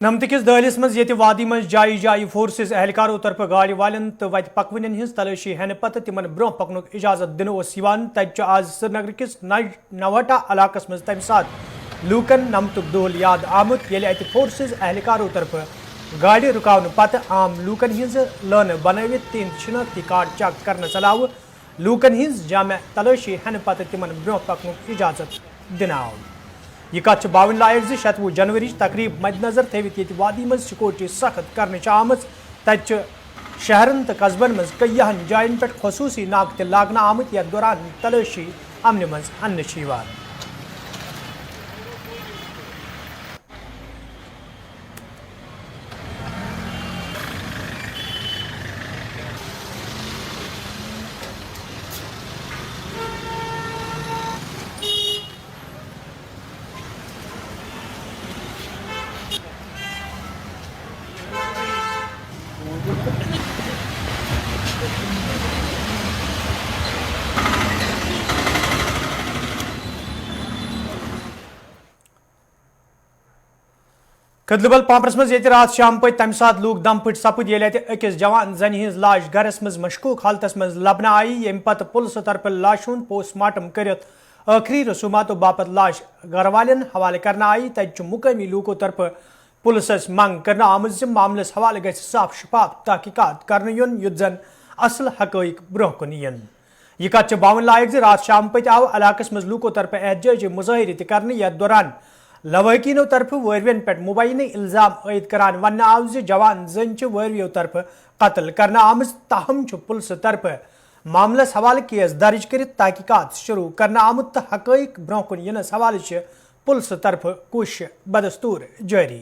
نمتکس دہلس مز یہ وادی مز جائے جائے فورسز اہلکاروں طرف گاڑی والن تو وت پکونین ہز تلاشی ہینہ پتہ تمن برو پکنک اجازت دن تج آز سری نگر کس نواٹا علاقس مز تمہ سات لوکن نمتک دہل یاد آمت یل ات فورسز اہلکاروں طرف گاڑی رکاون پتہ عام لوکن ہز لٲنہٕ بنٲوِتھ تہنٛد شناختی کارڈ چیک کرنے چلاو لوکن ہز جامع تلاشی ہینہ پتہ تمن برو پکنک اجازت دن آو یہ کت باون لائق 16 جنوری تقریب مد نظر تھوت یہ وادی مز سکیورٹی سخت کرنے آمت تت شہرن تو قصبن مز کئیہن جائن پہ خصوصی ناکہ لاگنہ آمت یتھ دوران تلاشی امن مز انہ کدلبل پامپرس مز یہ رات شام پت تمہ سات لوگ دم پھٹ سپد یل اکس جوان زن ہز لاش گرس مز مشکوک حالتس مز لبنہ آئی یم پتہ پولیس طرف لاش ہند پوسٹ مارٹم کرت آخری رسوماتوں باپت لاش گھر والن حوالہ کرنا آئی تج مقامی لوکوں طرف پولیسس منگ کرنا آمت معاملس حوالہ گھس صاف شفاف تحقیقات کرنے یون یت زن اصل حقائق برہ کن ین یہ کت باون لائق رات شام پت آو علاقس مز لوکوں طرف احتجاجی مظاہرے تہ کرنے یتھ دوران لواحقینوں طرف وروین پہ مبینہ الزام عائد کران ون آو جوان زن ورویو طرف قتل کرنا آمت تاہم پولیس طرف معاملس حوالہ کیس درج کرت تحقیقات شروع کرنا آمت تو حقائق برہ کن ینس حوالہ پولیس طرف کوشش بدستور جاری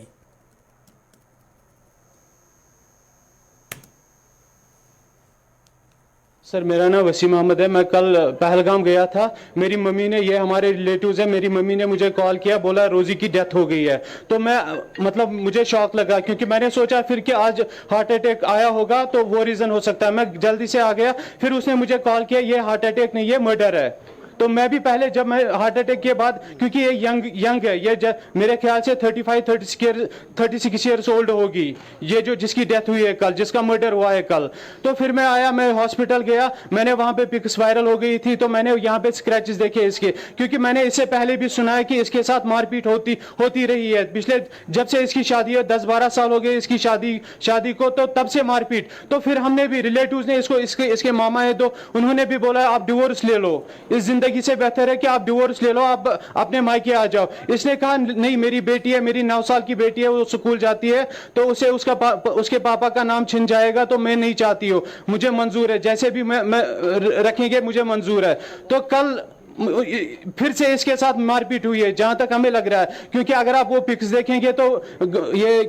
سر میرا نام وسیم احمد ہے. میں کل پہلگام گیا تھا. میری ممی نے, یہ ہمارے ریلیٹیوز ہیں, میری ممی نے مجھے کال کیا, بولا روزی کی ڈیتھ ہو گئی ہے. تو میں مطلب مجھے شوق لگا کیونکہ میں نے سوچا پھر کہ آج ہارٹ اٹیک آیا ہوگا تو وہ ریزن ہو سکتا ہے. میں جلدی سے آ گیا. پھر اس نے مجھے کال کیا یہ ہارٹ اٹیک نہیں یہ مرڈر ہے. تو میں بھی پہلے جب میں ہارٹ اٹیک کے بعد, کیونکہ یہ ینگ ہے, یہ میرے خیال سے 36 ایئرس اولڈ ہوگی یہ جو جس کی ڈیتھ ہوئی ہے کل, جس کا مرڈر ہوا ہے کل. تو پھر میں آیا, میں ہاسپٹل گیا, میں نے وہاں پہ پکس وائرل ہو گئی تھی. تو میں نے یہاں پہ اسکریچز دیکھے اس کے, کیونکہ میں نے اس سے پہلے بھی سنا ہے کہ اس کے ساتھ مار پیٹ ہوتی رہی ہے پچھلے, جب سے اس کی شادی ہے 10-12 سال ہو گئے اس کی شادی کو, تو تب سے مار پیٹ. تو پھر ہم نے بھی ریلیٹیوز نے اس کے ماما ہے تو انہوں نے بھی بولا آپ ڈیورس لے لو, اس زندگی سے بہتر ہے کہ آپ ڈیورس لے لو, آپ اپنے مائکے آ جاؤ. اس نے کہا نہیں میری بیٹی ہے, میری 9 سال کی بیٹی ہے, وہ اسکول جاتی ہے تو اسے اس کے پاپا کا نام چھن جائے گا, تو میں نہیں چاہتی ہوں, مجھے منظور ہے جیسے بھی میں رکھیں گے مجھے منظور ہے. تو کل پھر سے اس کے ساتھ مار پیٹ ہوئی ہے جہاں تک ہمیں لگ رہا ہے, کیونکہ اگر آپ وہ پکس دیکھیں گے تو یہ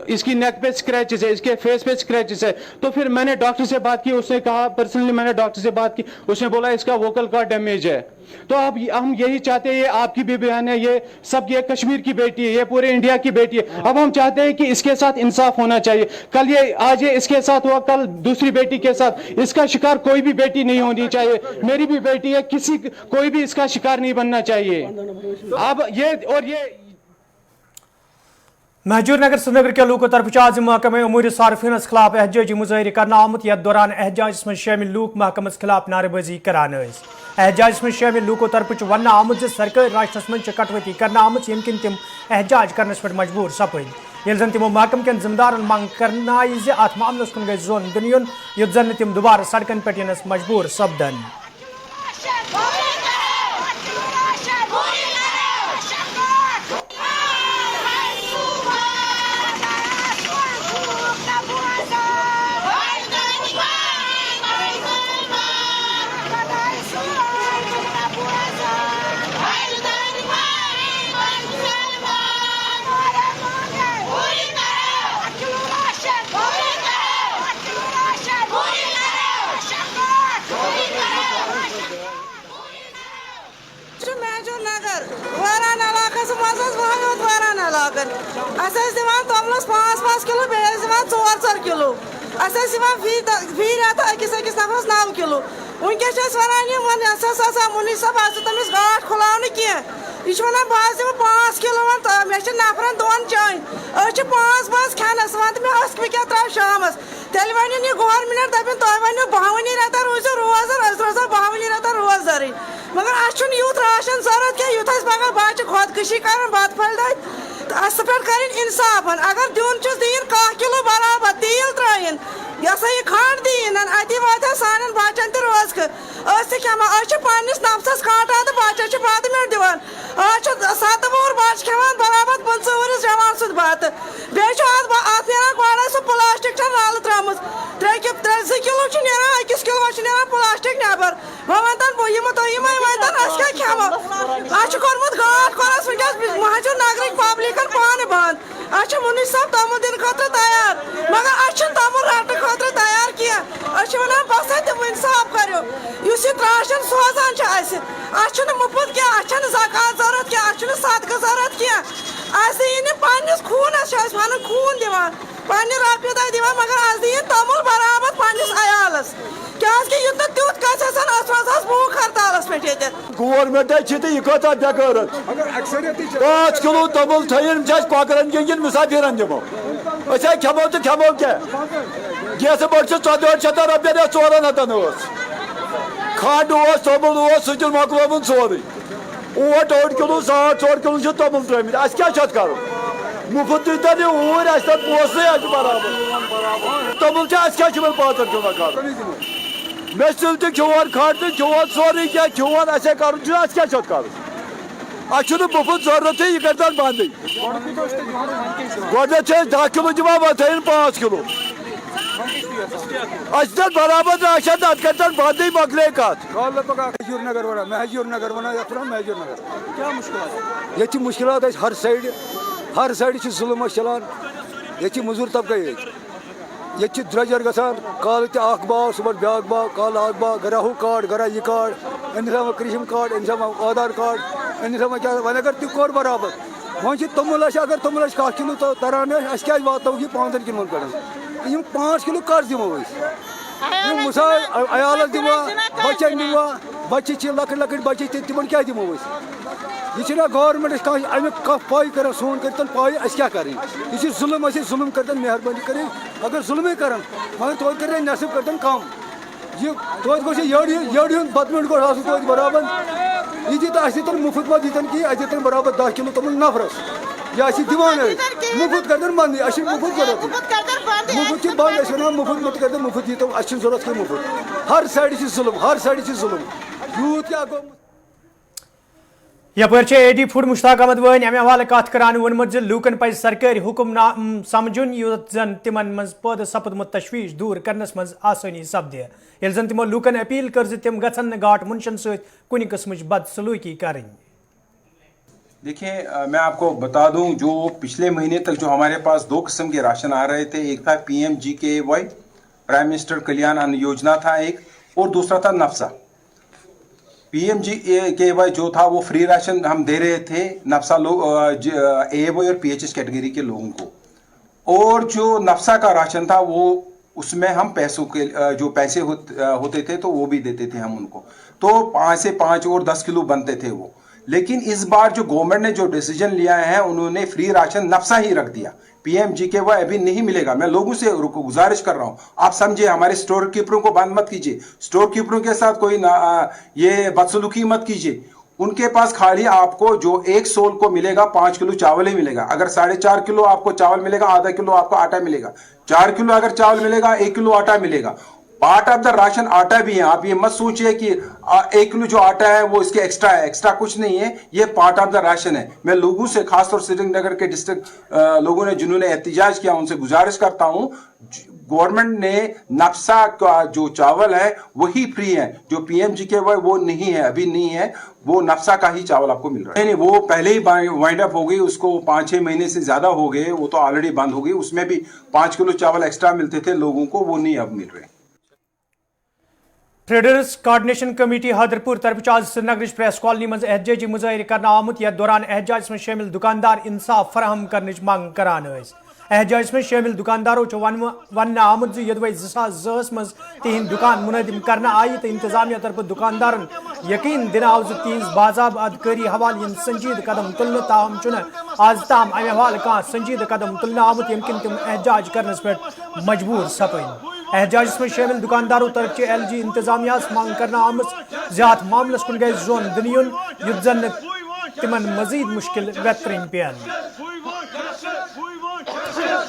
اس کی نیک پہ اسکریچز ہے, اس کے فیس پہ اسکریچز ہے. تو پھر میں نے ڈاکٹر سے بات کی, اس نے کہا پرسنلی میں نے ڈاکٹر سے بات کی, اس نے بولا اس کا ووکل کارڈ ڈیمیج ہے. تو اب ہم یہی چاہتے ہیں, یہ آپ کی بھی بہن ہے, یہ سب, یہ کشمیر کی بیٹی ہے, یہ پورے انڈیا کی بیٹی ہے. اب ہم چاہتے ہیں کہ اس کے ساتھ انصاف ہونا چاہیے. کل آج یہ اس کے ساتھ ہوا, کل دوسری بیٹی کے ساتھ. اس کا شکار کوئی بھی بیٹی نہیں ہونی چاہیے. میری بھی بیٹی ہے, کوئی بھی اس کا شکار نہیں بننا چاہیے. اب یہ مہجور نگر سری نگر کے لوکوں طرف آز محکمہ امور صارفینس خلاف احتجاجی مظاہرے کرنا آمت, یتھ دوران احتجاجس من شامل لوک محکمس خلاف نعرہ بازی کران. احتجاجس من شامل لوکوں طرف ون آمت سرکاری راشنس من کٹوتی کرنا آمت, یم کن تم احتجاج کرنس پہ مجبور سپد. یل زن تمو محکم کن ذمہ دارن منگ کرنا ات معاملس کن گژھِ زون دن یُن یُتھ زن تم دوبارہ سڑکن پہ ینس مجبور سپدن. توملس 5 کلو بیس 4 کلو فی ریت اکس نفرس 9 کلو. ونکس ونان منی صاحب تمس گاٹ کھلاو کی یہ ونان بہت دم 5 کلو مے نفرن 2 چین 5 بس کھینس ون مے کیا ترا شامس تیل ون یہ گورمنٹ دپن تہ ونو 52 رٮ۪تن روزو روزدار أسۍ روزو 52 رٮ۪تن روزدارٕے مگر اَسہِ یوٗت راشن ضروٗرت کینٛہہ یُتھ اَسہِ پگاہ بچہِ خۄدکٔشی کرن بتہٕ پھلۍ دۄہ اَسہِ پٮ۪ٹھ کرٕنۍ اِنصاف اگر دیُن چھُس دِیِن 1 کِلوٗ برابر تیٖل ترٛٲیِن یہ سا یہ کھنڈ دین اتی واتہ سان بچن تہ روزکہ أسۍ تہ کھٮ۪وان أسۍ چھِ پننس نفسس کاٹان تو بچس بتہٕ مِنٹ دِوان آز چھُ 7 وُہُر بچہ کھٮ۪وان برابر 25 ؤرِس جوان سُہ بتہٕ بیٚیہِ چھُ اتھ نیران گۄڈے سُہ پلاسٹِک چھِ رلہٕ ترٲمٕژ 2 کِلوٗ چھِ نیران 1 کِلوٗ چھِ نیران پلاسٹِک نیبر وۄنۍ ونتن یِم تُہۍ یِمے ونتن أسۍ کیٛاہ کھٮ۪مو اَسہِ چھُ کوٚرمُت گاٹھ کھۄرس وٕنکٮ۪س مہجوٗر نگرٕکۍ پبلِکن پانہٕ بنٛد اَسہِ چھُ وُنِچ صٲب توٚمُل دِنہٕ خٲطرٕ تیار مگر اَسہِ چھُنہٕ توٚمُل رٹنہٕ خٲطرٕ تیار کینٛہہ أسۍ چھِ ونان بس تِم اِنصاف کٔرِو یُس یہِ راشن سوزان چھِ اَسہِ چھُنہٕ مُفت کینٛہہ اَسہِ چھنہٕ زکات ضروٗرت کینٛہہ اَسہِ چھُنہٕ صدقہٕ ضروٗرت کینٛہہ اَسہِ یی نہٕ پننِس خوٗنس چھِ أسۍ پنُن خوٗن دِوان پننہِ رۄپیہِ دہ دِوان مگر اَسہِ دِیِن توٚمُل برابر پننِس عیالس کیٛازِکہِ یُتھ نہٕ تیُتھ گژھِ أسۍ روزہاس بھوٗک ہڑتالس پٮ۪ٹھ ییٚتہِ گورمنٹ یہ کتا بغٲرت 5 کلو توٚمُل تھٲیِن کۄکرن گِنٛدِن مسافرن دِمو أسۍ کھٮ۪مو تہٕ کھٮ۪مو کیٛاہ گیسہٕ بٔڑ چھِ 1400 رۄپیہِ یا 4 ہتن کھنڈ توٚمُل سُہ تہِ مۄکلومُت سورُے 2 کلو 4 کلو چھِ توٚمُل ترٛٲمٕتۍ اَسہِ کیٛاہ چھُ اَتھ کَرُن مُفت دیٖتن یہِ اوٗرۍ اَسہِ تَتھ پونٛسہٕ اَسہِ برابر توٚمُل چھِ اَسہِ کیٛاہ چھُ وۄنۍ 5 کلو کَرُن میٚژِل تہِ کھیوٚون کھنڈ تہِ کھیوٚون سورُے کینٛہہ کھیوٚون اَسے کَرُن چھُ اَسہِ کیٛاہ چھُ اَتھ کَرُن اَسہِ چھُنہٕ مُفت ضروٗرتٕے یہِ کٔرۍتن بنٛدٕے گۄڈٕنٮ۪تھ چھِ أسۍ 10 کلو دِوان وۄنۍ تھٲیِن 5 کلو اَسہِ دِتن برابر راشن اَتھ کٔرۍتن بنٛدٕے مۄکلے کتھ مہجوٗر نگر ونان یتھ ونان مہجوٗر نگر ییٚتہِ چھِ مُشکلات اَسہِ ہر سایڈٕ چھِ ظُلم اَسہِ چلان ییٚتہِ چھِ موٚزوٗر طبقے ییٚتہِ چھِ درٛۄجر گژھان کالہٕ تہِ اکھ باغ صُبحن بیٛاکھ باغ کالہٕ اکھ باغ گرا ہُہ کارڈ گرا یہِ کارڈ أمِس ہاوان کرٛشِم کارڈ أمِس ہاوان آدھار کارڈ أمِس ہاوان کیٛاہ وۄنۍ اگر تہِ کوٚر برابر وۄنۍ چھِ توٚمُل اَسہِ اگر توٚمُل اَسہِ 1 کلوٗ تران اَسہِ کیٛازِ واتناوو یہِ 5 کِلوٗن پٮ۪ٹھ یِم 5 کلوٗ کر دِمو أسۍ یِم مِثال عیالس دِوا بچن دِوا بچہِ چھِ لۄکٕٹۍ لۄکٕٹۍ بچہِ تہِ تِمن کیٛاہ دِمو أسۍ یہِ چھُنہ گورمنٹس کانٛہہ امیُک کانٛہہ پاے کران سون کٔرتن پاے أسۍ کیٛاہ کَرٕنۍ یہِ چھُ ظُلم اَسہِ ظُلم کٔرتن مہربٲنی کٔرِتھ اگر ظُلمٕے کرن مگر توتہِ کٔرِتھ نٮ۪صٕف کٔرتن کم یہِ توتہِ گوٚژھ یہِ یٔڈ ہُنٛد بتہٕ مِنٹ گوٚژھ آسُن توتہِ برابر یہِ دِتن اَسہِ دِتن مُفت ما دِتن کِہیٖنۍ اَسہِ دِتن برابر 10 کلوٗ توٚمُل نفرس یا اَسہِ دِوان ٲسۍ مُفت کٔرتن بنٛدٕے اَسہِ چھُنہٕ مُفت ضروٗرت مُفت چھُ بنٛد أسۍ ونان مُفت مہ تہِ کٔرتن مُفت دیٖتو اَسہِ چھُنہٕ ضروٗرت کینٛہہ مُفت ہر سایڈٕ چھِ ظُلم ہر سایڈٕ چھِ ظُلم یوٗت کیٛاہ گوٚمُت یپٲرۍ چھِ AD فوڈ مشتاق احمد وٲنۍ امہِ حوالہٕ کتھ کران ووٚنمُت زِ لوٗکن پزِ سرکٲرۍ حُکُم سمجُن یوٚت زن تِمن منٛز پٲدٕ سپدمُت تشویش دوٗر کرنس منٛز آسٲنی سپدِ ییٚلہِ زن تِمو لوٗکن اپیل کٔر زِ تِم گژھن نہٕ گاٹھ مُنشن سۭتۍ کُنہِ قٕسمٕچ بدسلوٗکی کرٕنۍ دیکھیں میں آپ کو بتا دوں جو پچھلے مہینے تک جو ہمارے پاس 2 قسم کے راشن آ رہے تھے ایک تھا PMGKY پرائم منسٹر کلیان ان یوجنا تھا ایک اور دوسرا تھا نفسا PMGKY جو تھا وہ فری راشن ہم دے رہے تھے نفسا لوگ AOY اور PHS کیٹیگری کے لوگوں کو اور جو نفسا کا راشن تھا وہ اس میں ہم پیسوں کے جو پیسے ہوتے تھے تو وہ بھی دیتے تھے ہم ان کو تو 5 سے 5 اور 10 کلو بنتے تھے وہ لیکن اس بار جو گورنمنٹ نے جو ڈیسیجن لیا ہے انہوں نے فری راشن نفسا ہی رکھ دیا PMGKY ابھی نہیں ملے گا میں لوگوں سے گزارش کر رہا ہوں آپ سمجھے ہمارے سٹور کیپروں کو بند مت کیجیے سٹور کیپروں کے ساتھ کوئی یہ بدسلوکی مت کیجیے ان کے پاس خالی آپ کو جو 1 سول کو ملے گا 5 کلو چاول ہی ملے گا اگر 4.5 کلو آپ کو چاول ملے گا آدھا کلو آپ کو آٹا ملے گا 4 کلو اگر چاول ملے گا 1 کلو آٹا ملے گا پارٹ آف دا راشن آٹا بھی ہے آپ یہ مت سوچئے کہ 1 کلو جو آٹا ہے وہ اس کے ایکسٹرا ہے ایکسٹرا کچھ نہیں ہے یہ پارٹ آف دا راشن ہے میں لوگوں سے خاص طور سری نگر کے ڈسٹرکٹ لوگوں نے جنہوں نے احتجاج کیا ان سے گزارش کرتا ہوں گورنمنٹ نے نفسا کا جو چاول ہے وہی فری ہے جو PMGKY وہ نہیں ہے ابھی نہیں ہے وہ نفسا کا ہی چاول آپ کو مل رہا ہے نہیں وہ پہلے ہی وائنڈ اپ ہو گئی اس کو 5-6 مہینے سے زیادہ ہو گئے وہ تو آلریڈی بند ہو گئی اس میں بھی 5 کلو چاول ایکسٹرا ملتے تھے لوگوں کو وہ نہیں اب مل رہے ٹریڈرز کوآرڈینیشن کمیٹی حیدرپور طرف آج سری نگر پریس کالونی مز احتجاجی مظاہرہ کرنا آمت یتھ دوران احتجاج میں شامل دکاندار انصاف فراہم کرنچ منگ کران احتجاجس میں شامل دکانداروں ون آمد یدوے 2002 مز تہند دکان منہدم کرنا آئی تو انتظامیہ طرف دکاندارن یقین دن آو تہذ باضابطہ حوالہ سنجید قدم تلنے تاہم چھ آز تام امہ حوالہ کان سنجید قدم تلنے آمت یم کن تم احتجاج کرنس پہ مجبور سپن احتجاجس میں شامل دکانداروں طرف LG انتظامیہ مانگ کرنا آمت زیادہ معاملس کن گئی زون دنیون یت زن تمن مزید مشکل ویترین پین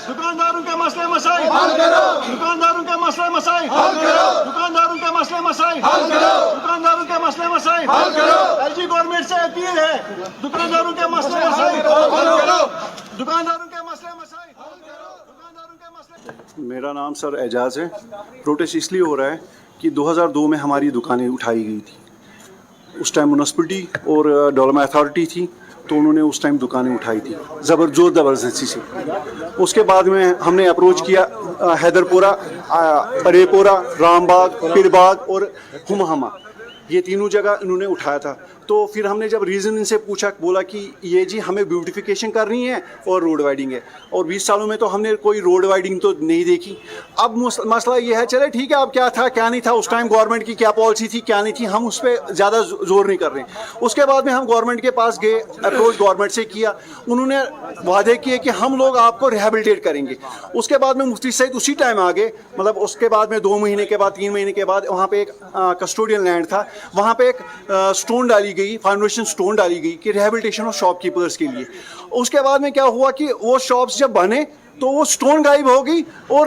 دکانداروں کے مسئلے مسائل حل کرو دکانداروں کے مسئلے مسائل حل کرو دکانداروں کے مسئلے مسائل حل کرو دکانداروں کے مسئلے مسائل حل کرو LG گورنمنٹ سے اپیل ہے دکانداروں کے مسئلے مسائل حل کرو دکانداروں کے مسئلے مسائل حل کرو دکانداروں کے مسئلے. میرا نام سر اعجاز ہے. پروٹیسٹ اس لیے ہو رہا ہے کہ 2002 میں ہماری دکانیں اٹھائی گئی تھی. اس ٹائم میونسپلٹی اور ڈولما اتھارٹی تھی تو انہوں نے اس ٹائم دکانیں اٹھائی تھی زبردستی سے. اس کے بعد میں ہم نے اپروچ کیا حیدر پورہ, پرے پورہ, رام باغ, پیر باغ اور ہمہما, یہ تینوں جگہ انہوں نے اٹھایا تھا. تو پھر ہم نے جب ریزن ان سے پوچھا بولا کہ یہ جی ہمیں بیوٹیفیکیشن کرنی ہے اور روڈ وائڈنگ ہے, اور 20 سالوں میں تو ہم نے کوئی روڈ وائڈنگ تو نہیں دیکھی. اب مسئلہ یہ ہے چلے ٹھیک ہے اب کیا تھا کیا نہیں تھا اس ٹائم گورنمنٹ کی کیا پالیسی تھی کیا نہیں تھی ہم اس پہ زیادہ زور نہیں کر رہے. اس کے بعد میں ہم گورنمنٹ کے پاس گئے, اپروچ گورنمنٹ سے کیا, انہوں نے وعدے کیے کہ ہم لوگ آپ کو ریہیبلیٹیٹ کریں گے. اس کے بعد میں مفتی سعید اسی ٹائم آ گئے, مطلب اس کے بعد میں 2 مہینے کے بعد 3 مہینے کے بعد وہاں پہ ایک کسٹوڈین لینڈ تھا, وہاں پہ ایک اسٹون ڈالی گئی, فاؤنڈیشن اسٹون ڈالی گئی کہ ریہیبلیٹیشن آف شاپ کیپرس کے لیے. اس کے بعد میں کیا ہوا کہ وہ شاپس جب بنے تو وہ اسٹون غائب ہو گئی اور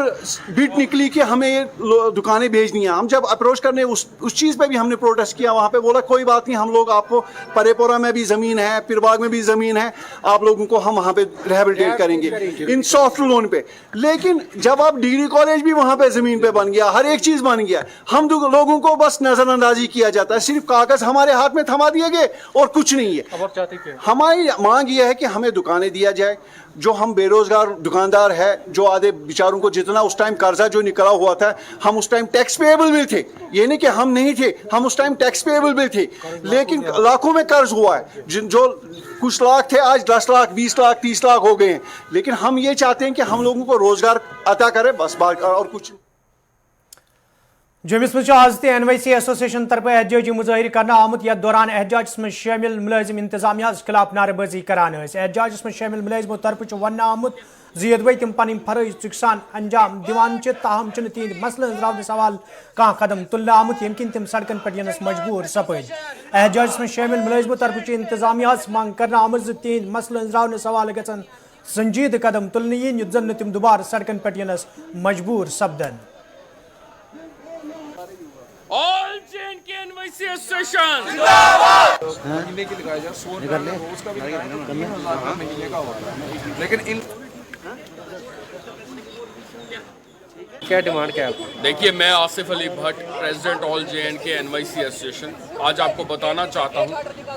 بٹ نکلی کہ ہمیں یہ دکانیں بھیجنی ہیں. ہم جب اپروچ کرنے اس چیز پہ بھی ہم نے پروٹیسٹ کیا, وہاں پہ بولا کوئی بات نہیں ہم لوگ آپ کو پرے پورہ میں بھی زمین ہے, پیر باغ میں بھی زمین ہے, آپ لوگوں کو ہم وہاں پہ ریہیبلیٹیٹ کریں گے ان سافٹ لون پہ. لیکن جب آپ ڈگری کالج بھی وہاں پہ زمین پہ بن گیا, ہر ایک چیز بن گیا, ہم لوگوں کو بس نظر اندازی کیا جاتا ہے, صرف کاغذ ہمارے ہاتھ میں تھما دیے گئے اور کچھ نہیں ہے. ہماری مانگ یہ ہے کہ ہمیں دکانیں دیا جائے. جو ہم بے روزگار دکاندار ہے, جو آدھے بیچاروں کو جتنا اس ٹائم قرضہ جو نکلا ہوا تھا, ہم اس ٹائم ٹیکس پیبل بھی تھے, یہ نہیں کہ ہم نہیں تھے, ہم اس ٹائم ٹیکس پیبل بھی تھے, لیکن لاکھوں میں قرض ہوا ہے. جو کچھ لاکھ تھے آج 10 لاکھ 20 لاکھ 30 لاکھ ہو گئے ہیں. لیکن ہم یہ چاہتے ہیں کہ ہم لوگوں کو روزگار عطا کرے, بس بات اور کچھ. جمس مز آز تہ NYC ایسوسیشن طرف احتجاجی مظاہرہ کرنا آمت یتھ دوران احتجاجس میں شامل ملازم انتظامیہ خلاف نعرہ بازی کران. احتجاجس میں شامل ملازموں طرف ون آمت زیدوے تم پن فرائض چکسان انجام دیوان تاہم تہند مسئلہ ہزراونس حوالہ کان قدم تلنے آمت یم کن تم سڑکن پہ ینس مجبور سپد. احتجاجس میں شامل ملازموں طرف انتظامیہ مانگ کرنا آمت تہند مسئلہ ہزراونس حوالہ گھن سنجید قدم تلنے ین یت زن تم دوبارہ سڑکن پہ ینس مجبور سپدن. All J&K NYC Association لیکن ان کیا ڈیمانڈ کیا ہے؟ دیکھیے میں آصف علی بھٹ پریزیڈنٹ آل J&K NYC ایسوسیشن آج آپ کو بتانا چاہتا ہوں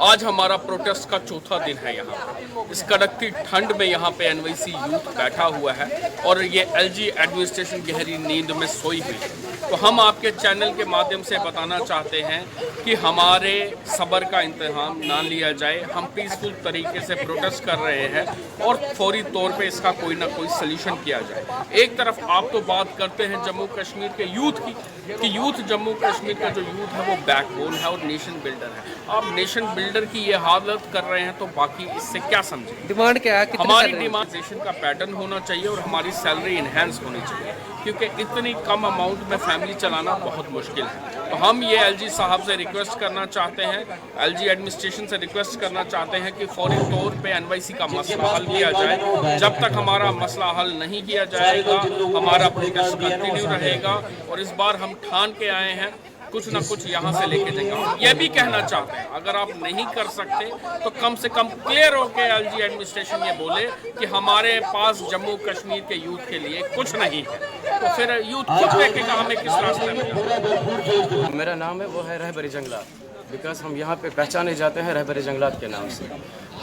آج ہمارا پروٹیسٹ کا 4تھا دن ہے. یہاں اس کڑکتی ٹھنڈ میں یہاں پہ NYC یوتھ بیٹھا ہوا ہے اور یہ LG ایڈمنسٹریشن گہری نیند میں سوئی ہوئی ہے. تو ہم آپ کے چینل کے مادھیم سے بتانا چاہتے ہیں کہ ہمارے صبر کا امتحان نہ لیا جائے. ہم پیسفل طریقے سے پروٹیسٹ کر رہے ہیں اور فوری طور پہ اس کا کوئی نہ کوئی سلیوشن کیا جائے. ایک طرف آپ تو بات کرتے ہیں جموں کشمیر کے یوتھ کی کہ یوتھ جموں کشمیر کا جو یوتھ ہے وہ بیک بون ہے اور نیشن بلڈر ہے. آپ نیشن بلڈر کی یہ حالت کر رہے ہیں تو باقی اس سے کیا سمجھیں. ڈیمانڈ کیا ہے؟ ہماری ڈیمانڈیشن کا پیٹرن ہونا چاہیے اور ہماری سیلری انہینس ہونی چاہیے کیونکہ اتنی کم اماؤنٹ میں فیملی چلانا بہت مشکل ہے. تو ہم یہ LG صاحب سے ریکویسٹ کرنا چاہتے ہیں, LG ایڈمنسٹریشن سے ریکویسٹ کرنا چاہتے ہیں کہ فوری طور پہ NYC کا مسئلہ حل کیا جائے. جب تک ہمارا مسئلہ حل نہیں کیا جائے گا ہمارا پروٹیسٹ کنٹینیو رہے گا. اور اس بار ہم ٹھان کے آئے ہیں کچھ نہ کچھ یہاں سے لے کے جائیں گے. یہ بھی کہنا چاہتے ہیں اگر آپ نہیں کر سکتے تو کم سے کم کلیئر ہو کے LG ایڈمنسٹریشن یہ بولے کہ ہمارے پاس جموں کشمیر کے یوتھ کے لیے کچھ نہیں ہے. تو پھر یوتھ خود دیکھے گا ہمیں کس راستے میں. میرا نام ہے وہ ہے رہبر جنگلات, بیکاز ہم یہاں پہ پہچانے جاتے ہیں رہبر جنگلات کے نام سے.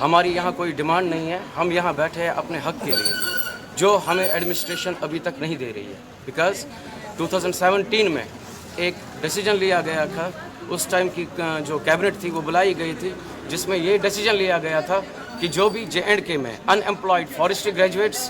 ہماری یہاں کوئی ڈیمانڈ نہیں ہے, ہم یہاں بیٹھے ہیں اپنے حق کے لیے جو ہمیں ایڈمنسٹریشن ابھی تک نہیں دے رہی ہے. بیکاز 2017 میں ایک ڈیسیجن لیا گیا تھا, اس ٹائم کی جو کیبنٹ تھی وہ بلائی گئی تھی جس میں یہ ڈیسیجن لیا گیا تھا کہ جو بھی J&K میں unemployed forestry graduates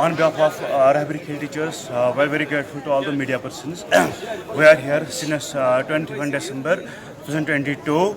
On behalf of Rahbari Khel teachers, we are very grateful to all the media persons. We are here since 21 December 2022.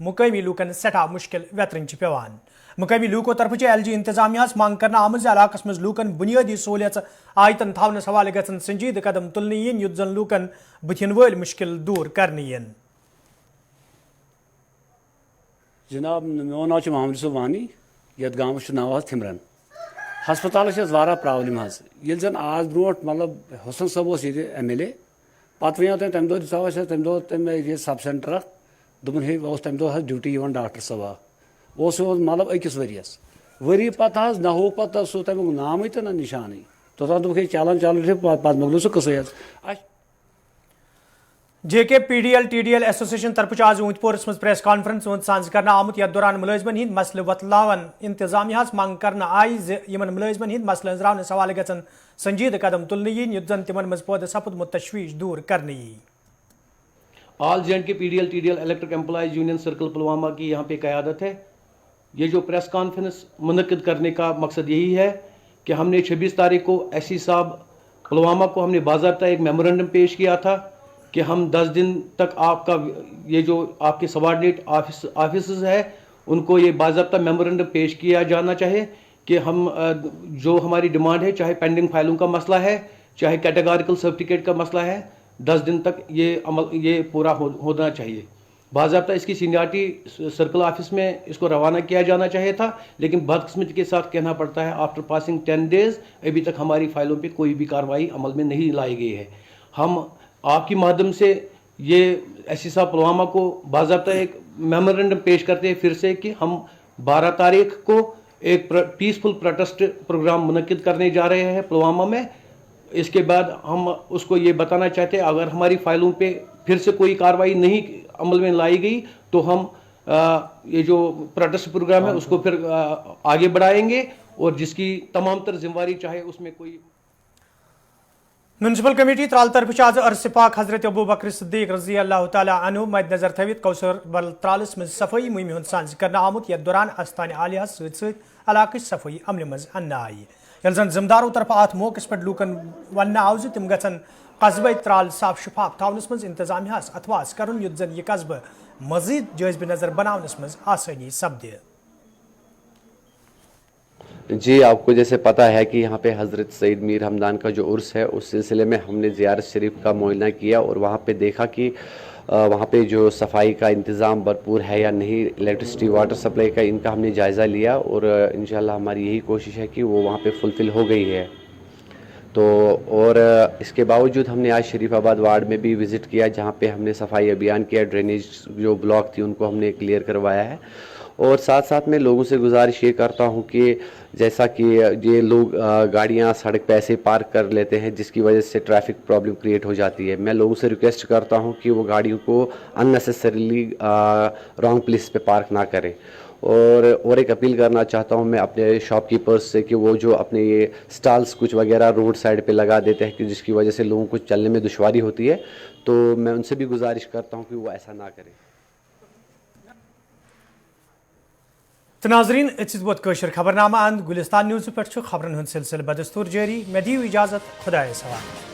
مقامی لوکن سٹھا مشکل ویترن پیوان مقامی لوکو طرف LG انتظامیہ مانگ کرنا آمز علاقس مز لوکن بنیادی سہولیت آیتن تھونس حوالہ گھن سنجید قدم تلنے ین یت زن لوکن بتھن ول مشکل دور کرنے ین. جناب میون ناو محمد یوسف وانی یت گامس ناو تھمرن ہسپتالس واریاہ پرابلم یل زن آز برونٹ مطلب حسن صٲب اوس ییٚتہِ MLA پتہٕ ؤنِو تٔمۍ تمہِ دۄہ دِژاو اَسہِ تمہِ دۄہ تٔمۍ سب سینٹر اکھ دوٚپُن ہے اوس تمہِ دۄہ حظ ڈیوٹی یِوان ڈاکٹر صٲبا اوس مطلب أکِس ؤرِیَس ؤری پتہٕ حظ نہ ہووُکھ پتہٕ سُہ تمیُک نامٕے تہٕ نہ نِشانٕے توٚتام دوٚپُکھ ہے چلان چلان پتہٕ مۄکلیو سُہ قٕصے حظ. JK PDL TDL ایسوسیشن طرف آز اونت پورس مز پریس کانفرنس سانز کرنا آمت یتھ دوران ملازمن ہند مسلہ وتلاون انتظامیہ مانگ کرنا آئی زمن ملازمن ہند مسلہ انزراونس حوالہ گھن سنجید قدم تلنے ین یت زن تمن مز پود سپدمت تشویش دور کرنے یی. آل JK PDL TDL electric employees union circle Pulwama کی یہاں پہ قیادت ہے. یہ جو پریس کانفرنس منعقد کرنے کا مقصد یہی ہے کہ ہم نے 26 تاریخ کو SC صاحب پلوامہ کو ہم نے باضابطہ ایک میمورنڈم پیش کیا تھا کہ ہم 10 دن تک آپ کا یہ جو آپ کے سبارڈینیٹ آفیسز ہے ان کو یہ باضابطہ میمورنڈم پیش کیا جانا چاہے کہ ہم جو ہماری ڈیمانڈ ہے چاہے پینڈنگ فائلوں کا مسئلہ ہے چاہے کیٹیگوریکل سرٹیفکیٹ کا مسئلہ ہے 10 دن تک یہ پورا ہونا چاہیے. باضابطہ اس کی سینیارٹی سرکل آفس میں اس کو روانہ کیا جانا چاہیے تھا لیکن بدقسمتی کے ساتھ کہنا پڑتا ہے آفٹر پاسنگ 10 days ابھی تک ہماری فائلوں پہ کوئی بھی کارروائی عمل میں نہیں لائی گئی ہے. ہم آپ کی مادھیم سے یہ SC صاحب پلوامہ کو باضابطہ ایک میمورنڈم پیش کرتے ہیں پھر سے کہ ہم 12 تاریخ کو ایک پیسفل پروٹیسٹ پروگرام منعقد کرنے جا رہے ہیں پلوامہ میں. اس کے بعد ہم اس کو یہ بتانا چاہتے ہیں اگر ہماری فائلوں پہ پھر سے کوئی کارروائی نہیں عمل میں لائی گئی تو ہم یہ جو پروٹیسٹ پروگرام ہے اس کو پھر آگے بڑھائیں گے اور جس کی تمام تر ذمہ داری چاہے اس میں کوئی. میونسپل کمیٹی ترال طرف آز عرص پاک حضرت ابو بکر صدیق رضی اللہ تعالیٰ عنہ مد نظر تھوت کوثر بل ترالس مز صفائی مہم ہند سانز کرنا آمت یتھ دوران استان عالیہ ست علاقہ صفائی عمل مز ان آئی یل زن ذمہ دارو طرف ات موقع پہ لوکن ون آو تم گھن قصبہ ترال صاف شفاف تھونس مز انتظامیہ اتواس کرن یت زن یہ قصبہ مزید جائزب نظر بناونس مز آسانی سپدِ. جی آپ کو جیسے پتہ ہے کہ یہاں پہ حضرت سید میر ہمدان کا جو عرس ہے اس سلسلے میں ہم نے زیارت شریف کا معائنہ کیا اور وہاں پہ دیکھا کہ وہاں پہ جو صفائی کا انتظام بھرپور ہے یا نہیں الیکٹرسٹی واٹر سپلائی کا ان کا ہم نے جائزہ لیا اور انشاءاللہ ہماری یہی کوشش ہے کہ وہ وہاں پہ فلفل ہو گئی ہے. تو اور اس کے باوجود ہم نے آج شریف آباد وارڈ میں بھی وزٹ کیا جہاں پہ ہم نے صفائی ابھیان کیا ڈرینیج جو بلاک تھی ان کو ہم نے کلیئر کروایا ہے. اور ساتھ ساتھ میں لوگوں سے گزارش یہ کرتا ہوں کہ جیسا کہ یہ لوگ گاڑیاں سڑک پہ ایسے پارک کر لیتے ہیں جس کی وجہ سے ٹریفک پرابلم کریٹ ہو جاتی ہے. میں لوگوں سے ریکویسٹ کرتا ہوں کہ وہ گاڑیوں کو ان نیسسریلی رانگ پلیس پہ پارک نہ کریں. اور ایک اپیل کرنا چاہتا ہوں میں اپنے شاپ کیپرز سے کہ وہ جو اپنے یہ سٹالز کچھ وغیرہ روڈ سائڈ پہ لگا دیتے ہیں کہ جس کی وجہ سے لوگوں کو چلنے میں دشواری ہوتی ہے تو میں ان سے بھی گزارش کرتا ہوں کہ وہ ایسا نہ کریں. ناظرین بوت قشر خبرنامہ اند گلستان نیوز پہ خبرن ہند سلسلہ بدستور جاری مے دیو اجازت خدایس حوالہ.